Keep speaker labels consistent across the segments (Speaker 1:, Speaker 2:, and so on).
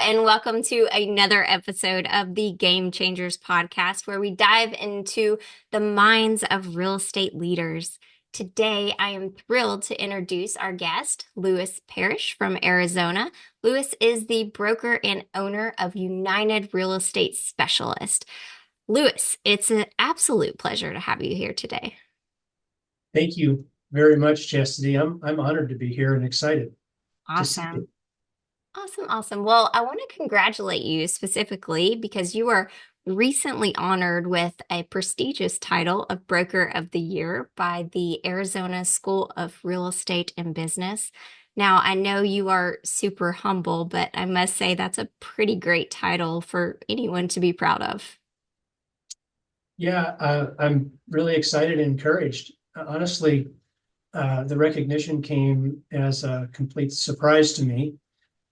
Speaker 1: and welcome to another episode of the Game Changers podcast, where we dive into the minds of real estate leaders. Today, I am thrilled to introduce our guest, Lewis Parrish from Arizona. Lewis is the broker and owner of United Real Estate Specialist. Lewis, it's an absolute pleasure to have you here today.
Speaker 2: Thank you very much, Chastity. I'm honored to be here and excited to see
Speaker 1: Awesome.
Speaker 2: you.
Speaker 1: Awesome, awesome. Well, I want to congratulate you specifically because you were recently honored with a prestigious title of Broker of the Year by the Arizona School of Real Estate and Business. Now, I know you are super humble, but I must say that's a pretty great title for anyone to be proud of.
Speaker 2: Yeah, I'm really excited and encouraged. Honestly, the recognition came as a complete surprise to me.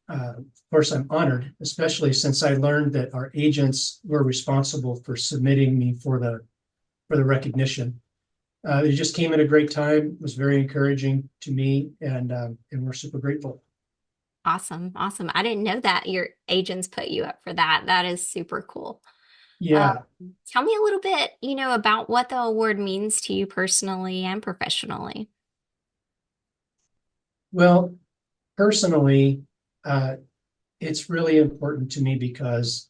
Speaker 2: Of course, I'm honored, especially since I learned that our agents were responsible for submitting me for the recognition. It just came at a great time. It was very encouraging to me, and we're super grateful.
Speaker 1: Awesome, awesome. I didn't know that your agents put you up for that. That is super cool. Uh,
Speaker 2: Yeah,
Speaker 1: Tell me a little bit, about what the award means to you personally and professionally.
Speaker 2: well, personally, uh, it's really important to me because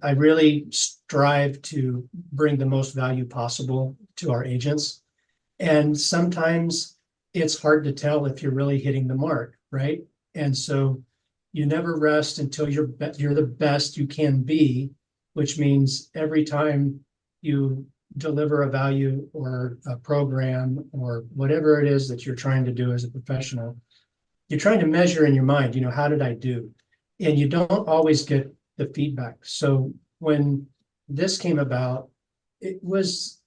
Speaker 2: I really strive to bring the most value possible to our agents. And sometimes it's hard to tell if you're really hitting the mark, right? And so you never rest until you're the best you can be, which means every time you deliver a value or a program or whatever it is that you're trying to do as a professional, you're trying to measure in your mind, how did I do? And you don't always get the feedback. So when this came about, it was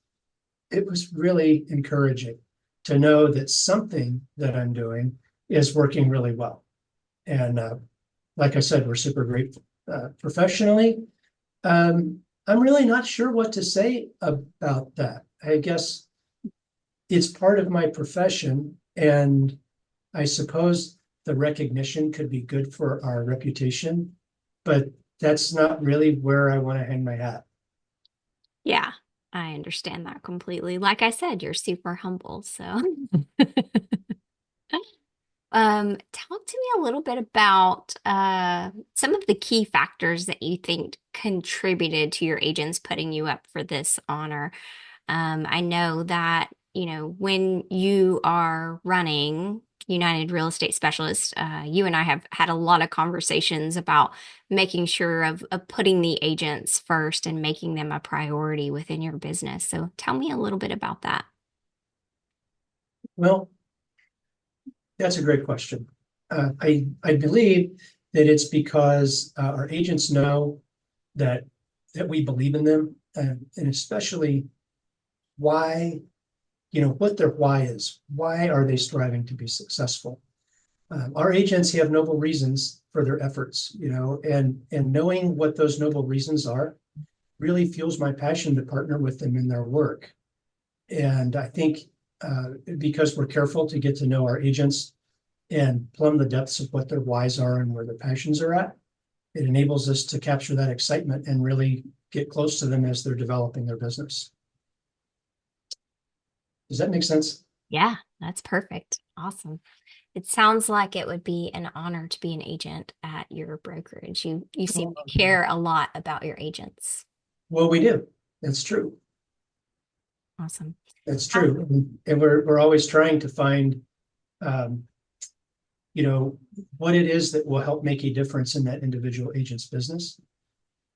Speaker 2: it was really encouraging to know that something that I'm doing is working really well. And like I said, we're super grateful. Professionally, I'm really not sure what to say about that. I guess it's part of my profession, and I suppose the recognition could be good for our reputation, but that's not really where I want to hang my hat.
Speaker 1: Yeah, I understand that completely. Like I said, you're super humble. So, talk to me a little bit about some of the key factors that you think contributed to your agents putting you up for this honor. I know that, when you are running United Real Estate Specialist, you and I have had a lot of conversations about making sure of putting the agents first and making them a priority within your business. So tell me a little bit about that.
Speaker 2: Well, that's a great question. I believe that it's because our agents know that we believe in them, and especially why, what their why is. Why are they striving to be successful? Our agents have noble reasons for their efforts, and knowing what those noble reasons are really fuels my passion to partner with them in their work. And I think because we're careful to get to know our agents and plumb the depths of what their whys are and where their passions are at, it enables us to capture that excitement and really get close to them as they're developing their business. Does that make sense?
Speaker 1: Yeah, that's perfect. Awesome. It sounds like it would be an honor to be an agent at your brokerage. You seem to care a lot about your agents.
Speaker 2: Well, we do. That's true.
Speaker 1: Awesome.
Speaker 2: That's
Speaker 1: How,
Speaker 2: true. And we're always trying to find, um, you know, what it is that will help make a difference in that individual agent's business.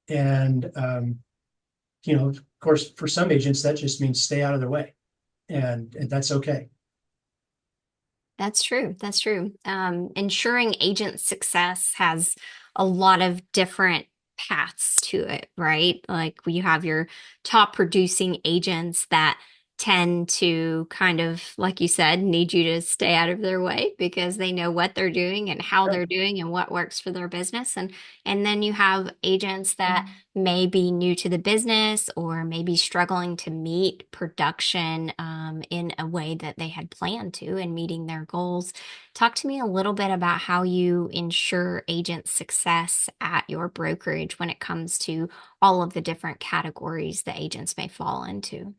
Speaker 2: And, of course, for some agents, that just means stay out of their way. And that's okay.
Speaker 1: That's true. That's true. Ensuring agent success has a lot of different paths to it, right? Like you have your top producing agents that tend to kind of, like you said, need you to stay out of their way because they know what they're doing and how
Speaker 2: Sure.
Speaker 1: they're doing and what works for their business. And then you have agents that may be new to the business or maybe struggling to meet production in a way that they had planned to and meeting their goals. Talk to me a little bit about how you ensure agent success at your brokerage when it comes to all of the different categories that agents may fall into.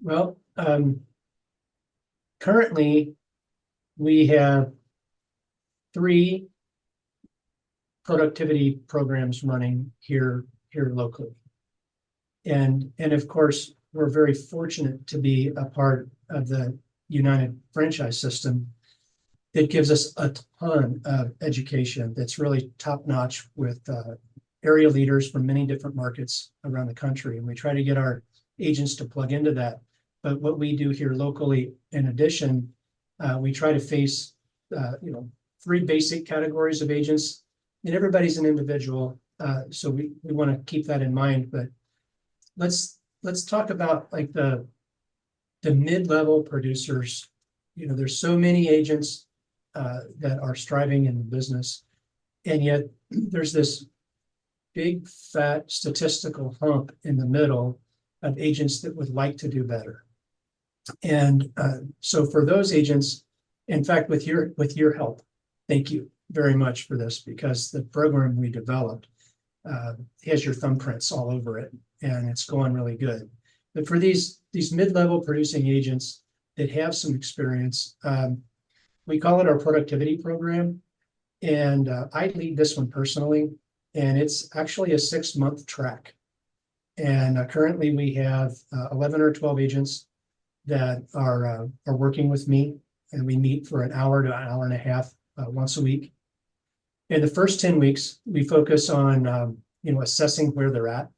Speaker 2: Well, currently we have three productivity programs running here locally. And of course, we're very fortunate to be a part of the United franchise system that gives us a ton of education that's really top notch with area leaders from many different markets around the country. And we try to get our agents to plug into that. But what we do here locally, in addition, we try to face, three basic categories of agents, and everybody's an individual. So we want to keep that in mind. But let's talk about like the mid-level producers. There's so many agents that are striving in the business, and yet there's this big fat statistical hump in the middle of agents that would like to do better. And so for those agents, in fact, with your help, thank you very much for this, because the program we developed has your thumbprints all over it, and it's going really good. But for these mid-level producing agents that have some experience, we call it our productivity program. And I lead this one personally, and it's actually a 6-month track. And currently we have 11 or 12 agents that are working with me, and we meet for an hour to an hour and a half once a week. In the first 10 weeks, we focus on assessing where they're at,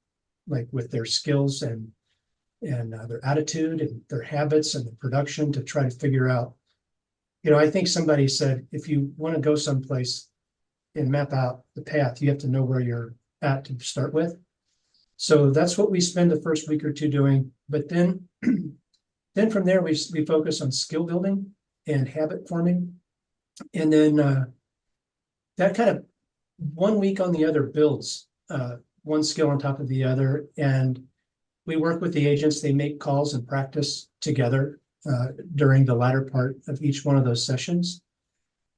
Speaker 2: like with their skills and their attitude and their habits and the production, to try to figure out. I think somebody said, if you want to go someplace and map out the path, you have to know where you're at to start with. So that's what we spend the first week or two doing. But then from there, we focus on skill building and habit forming. And then that kind of 1 week on the other builds one skill on top of the other. And we work with the agents. They make calls and practice together during the latter part of each one of those sessions.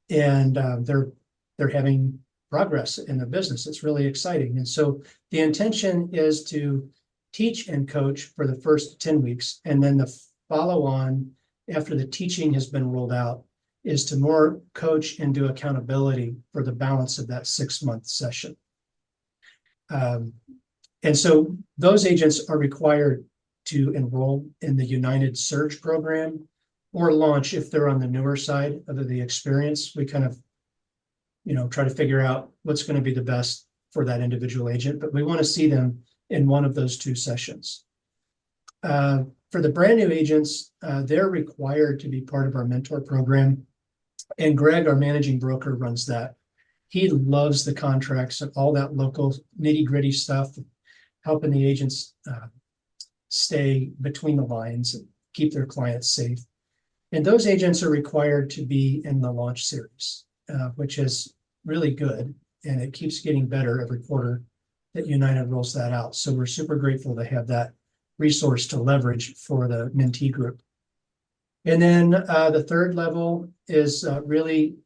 Speaker 2: And they're having progress in their business. It's really exciting. And so the intention is to teach and coach for the first 10 weeks. And then the follow on after the teaching has been rolled out is to more coach and do accountability for the balance of that 6-month session. And so those agents are required to enroll in the United Surge program or launch if they're on the newer side of the experience. We kind of, try to figure out what's going to be the best for that individual agent, but we want to see them in one of those two sessions. For the brand new agents, they're required to be part of our mentor program. And Greg, our managing broker, runs that. He loves the contracts and all that local nitty-gritty stuff, helping the agents stay between the lines and keep their clients safe. And those agents are required to be in the launch series, which is really good. And it keeps getting better every quarter that United rolls that out. So we're super grateful to have that resource to leverage for the mentee group. And then the third level is really,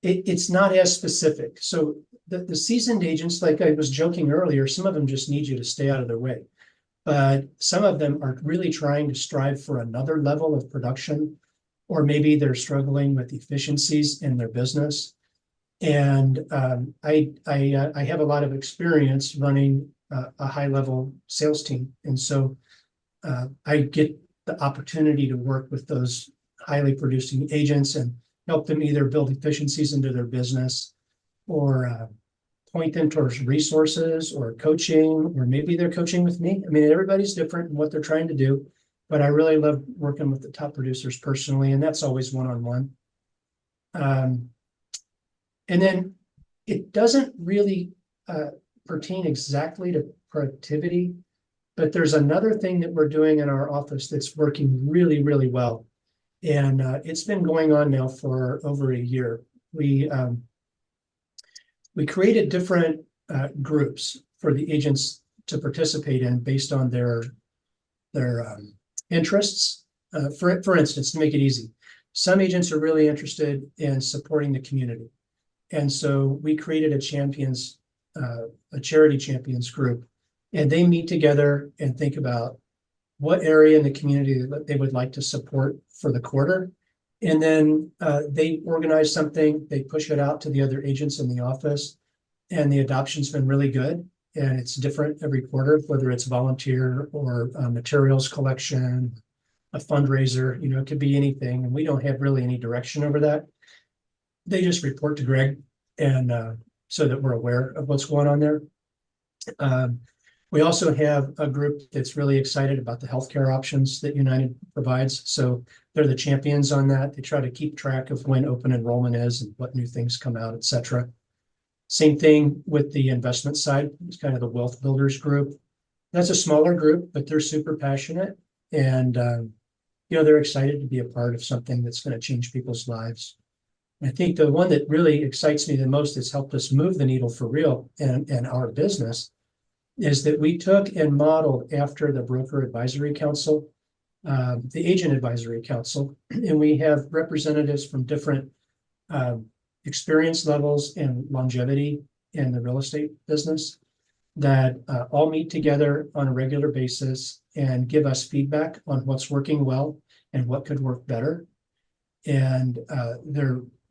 Speaker 2: it's not as specific. So the seasoned agents, like I was joking earlier, some of them just need you to stay out of their way. But some of them are really trying to strive for another level of production, or maybe they're struggling with efficiencies in their business. And I have a lot of experience running a high-level sales team. And so I get the opportunity to work with those highly producing agents and help them either build efficiencies into their business or point them towards resources or coaching, or maybe they're coaching with me. I mean, everybody's different in what they're trying to do, but I really love working with the top producers personally, and that's always one-on-one. And then it doesn't really pertain exactly to productivity. But there's another thing that we're doing in our office that's working really, really well. And it's been going on now for over a year. We created different groups for the agents to participate in based on their interests. For instance, to make it easy, some agents are really interested in supporting the community, and so we created a charity champions group, and they meet together and think about what area in the community that they would like to support for the quarter. And then they organize something, they push it out to the other agents in the office, and the adoption's been really good. And it's different every quarter, whether it's volunteer or materials collection, a fundraiser, it could be anything. And we don't have really any direction over that. They just report to Greg, and so that we're aware of what's going on there. We also have a group that's really excited about the healthcare options that United provides. So they're the champions on that. They try to keep track of when open enrollment is and what new things come out, et cetera. Same thing with the investment side. It's kind of the wealth builders group. That's a smaller group, but they're super passionate, and they're excited to be a part of something that's going to change people's lives. I think the one that really excites me the most, that's helped us move the needle for real in our business, is that we took and modeled after the Broker Advisory Council, the Agent Advisory Council, and we have representatives from different experience levels and longevity in the real estate business that all meet together on a regular basis and give us feedback on what's working well and what could work better. And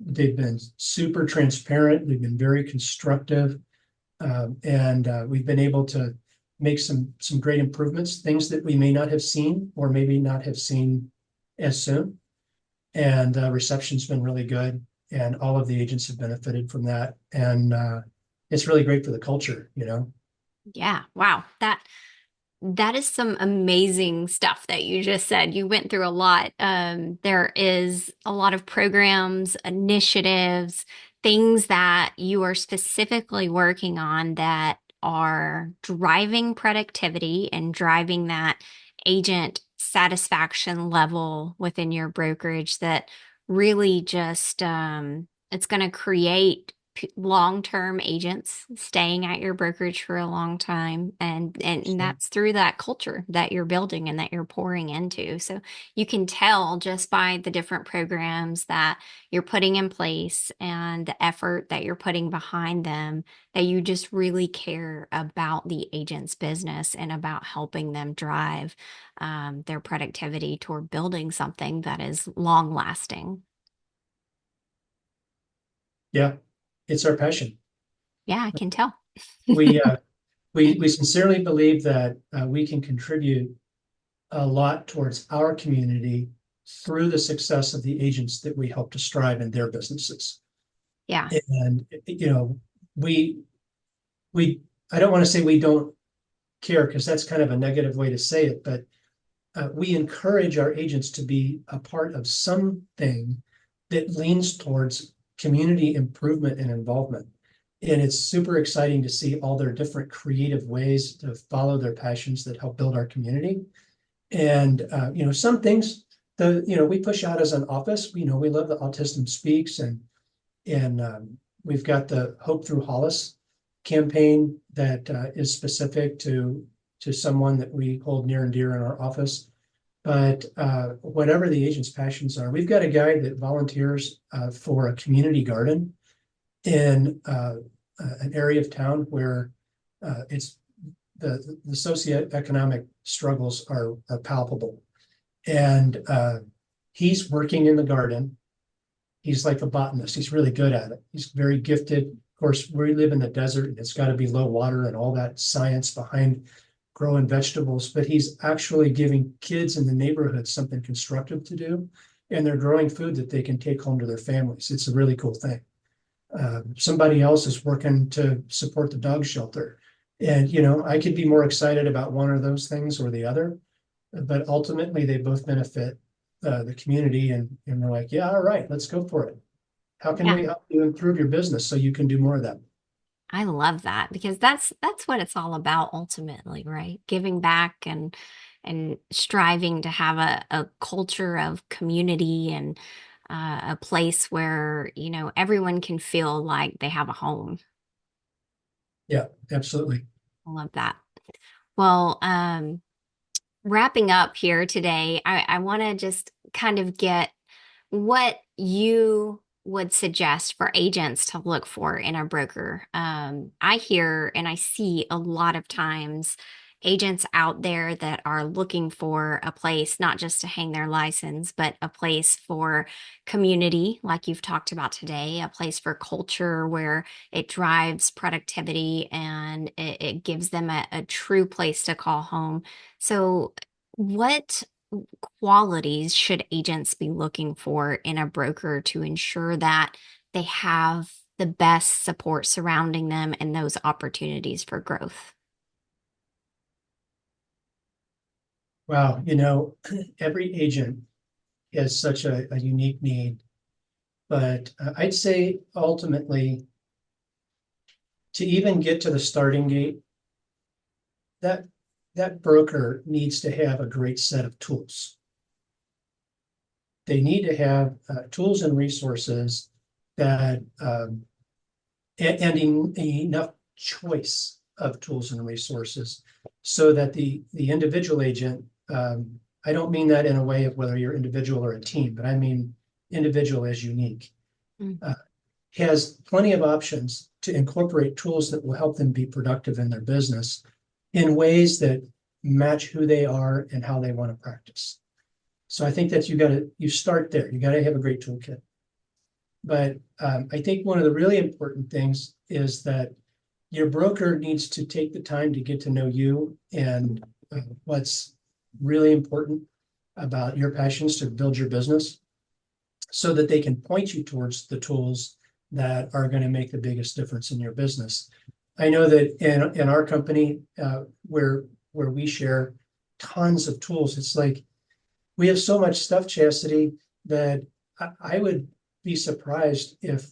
Speaker 2: they've been super transparent. They've been very constructive. And we've been able to make some great improvements, things that we may not have seen or maybe not have seen as soon. And reception's been really good, and all of the agents have benefited from that. And it's really great for the culture.
Speaker 1: Yeah. Wow. That is some amazing stuff that you just said. You went through a lot. There is a lot of programs, initiatives, things that you are specifically working on that are driving productivity and driving that agent satisfaction level within your brokerage that really just it's going to create long-term agents staying at your brokerage for a long time, and
Speaker 2: So,
Speaker 1: that's through that culture that you're building and that you're pouring into. So you can tell just by the different programs that you're putting in place and the effort that you're putting behind them that you just really care about the agent's business and about helping them drive their productivity toward building something that is long lasting.
Speaker 2: yeah, it's our passion.
Speaker 1: Yeah, I can tell.
Speaker 2: We uh, we sincerely believe that we can contribute a lot towards our community through the success of the agents that we help to strive in their businesses.
Speaker 1: Yeah.
Speaker 2: And we we I don't want to say we don't care, because that's kind of a negative way to say it, but we encourage our agents to be a part of something that leans towards community improvement and involvement. And it's super exciting to see all their different creative ways to follow their passions that help build our community. And some things we push out as an office. We love the Autism Speaks, and we've got the Hope Through Hollis campaign that is specific to someone that we hold near and dear in our office. But whatever the agent's passions are, we've got a guy that volunteers for a community garden in an area of town where it's the socioeconomic struggles are palpable. And he's working in the garden. He's like a botanist. He's really good at it. He's very gifted. Of course, we live in the desert, and it's got to be low water and all that science behind growing vegetables, but he's actually giving kids in the neighborhood something constructive to do, and they're growing food that they can take home to their families. It's a really cool thing. Somebody else is working to support the dog shelter. And, I could be more excited about one of those things or the other, but ultimately they both benefit the community. And we're like, yeah, all right, let's go for it. How can
Speaker 1: Yeah.
Speaker 2: we help you improve your business so you can do more of that?
Speaker 1: I love that because that's what it's all about ultimately, right? Giving back and striving to have a culture of community and a place where, everyone can feel like they have a home.
Speaker 2: Yeah, absolutely.
Speaker 1: I love that. Well, wrapping up here today, I want to just kind of get what you would suggest for agents to look for in a broker. I hear and I see a lot of times agents out there that are looking for a place not just to hang their license, but a place for community, like you've talked about today, a place for culture where it drives productivity and it gives them a true place to call home. So, what qualities should agents be looking for in a broker to ensure that they have the best support surrounding them and those opportunities for growth?
Speaker 2: Wow, every agent has such a unique need, but I'd say ultimately to even get to the starting gate, that that broker needs to have a great set of tools. They need to have tools and resources that and enough choice of tools and resources so that the individual agent, I don't mean that in a way of whether you're individual or a team, but I mean individual as unique,
Speaker 1: Mm.
Speaker 2: uh, has plenty of options to incorporate tools that will help them be productive in their business in ways that match who they are and how they want to practice. So I think that you start there. You got to have a great toolkit. But I think one of the really important things is that your broker needs to take the time to get to know you and what's really important about your passions to build your business so that they can point you towards the tools that are going to make the biggest difference in your business. I know that in our company, where we share tons of tools, it's like we have so much stuff, Chastity, that I would be surprised if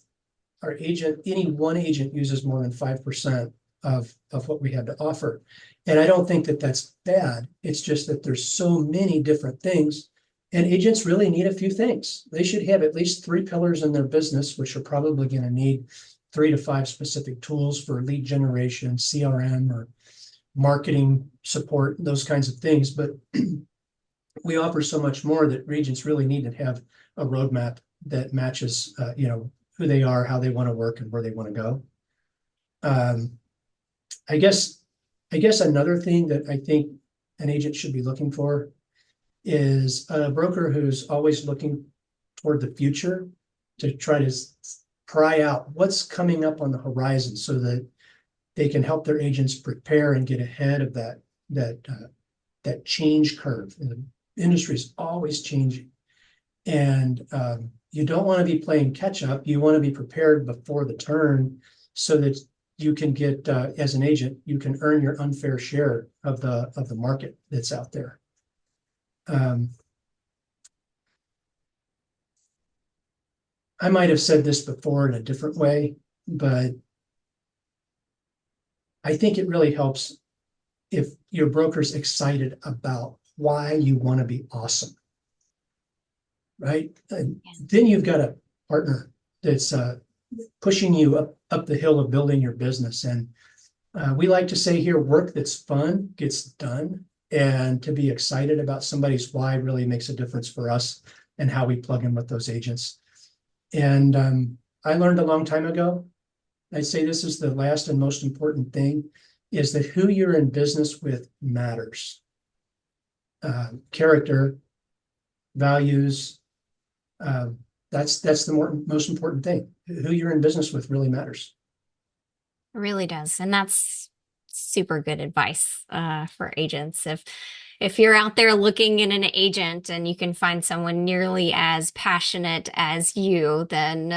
Speaker 2: any one agent uses more than 5% of what we have to offer. And I don't think that that's bad. It's just that there's so many different things. And agents really need a few things. They should have at least three pillars in their business, which are probably going to need 3 to 5 specific tools for lead generation, CRM, or marketing support, those kinds of things. But we offer so much more that agents really need to have a roadmap that matches, who they are, how they want to work, and where they want to go. Um, I guess, I guess another thing that I think an agent should be looking for is a broker who's always looking toward the future to try to pry out what's coming up on the horizon so that they can help their agents prepare and get ahead of that change curve. And the industry is always changing. And you don't want to be playing catch up. You want to be prepared before the turn so that you can get, as an agent, you can earn your unfair share of the market that's out there. Um, I might have said this before in a different way, but I think it really helps if your broker's excited about why you want to be awesome, right? And then you've got a partner that's pushing you up the hill of building your business. And we like to say here, work that's fun gets done. And to be excited about somebody's why really makes a difference for us and how we plug in with those agents. And I learned a long time ago, I'd say this is the last and most important thing, is that who you're in business with matters. Character, values, uh, that's the most important thing. Who you're in business with really matters.
Speaker 1: It really does. And that's super good advice for agents. If you're out there looking in an agent and you can find someone nearly as passionate as you, then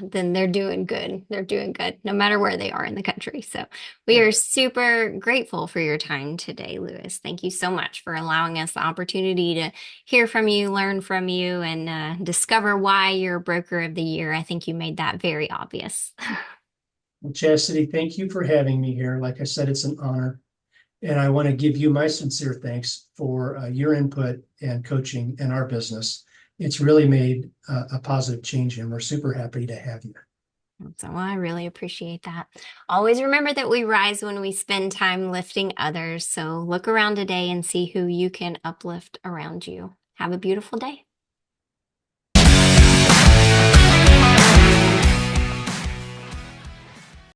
Speaker 1: they're doing good. They're doing good, no matter where they are in the country. So we
Speaker 2: Yeah.
Speaker 1: are super grateful for your time today, Lewis. Thank you so much for allowing us the opportunity to hear from you, learn from you, and discover why you're Broker of the Year. I think you made that very obvious.
Speaker 2: Well, Chastity, thank you for having me here. Like I said, it's an honor. And I want to give you my sincere thanks for your input and coaching in our business. It's really made a positive change, and we're super happy to have you.
Speaker 1: So I really appreciate that. Always remember that we rise when we spend time lifting others. So look around today and see who you can uplift around you. Have a beautiful day.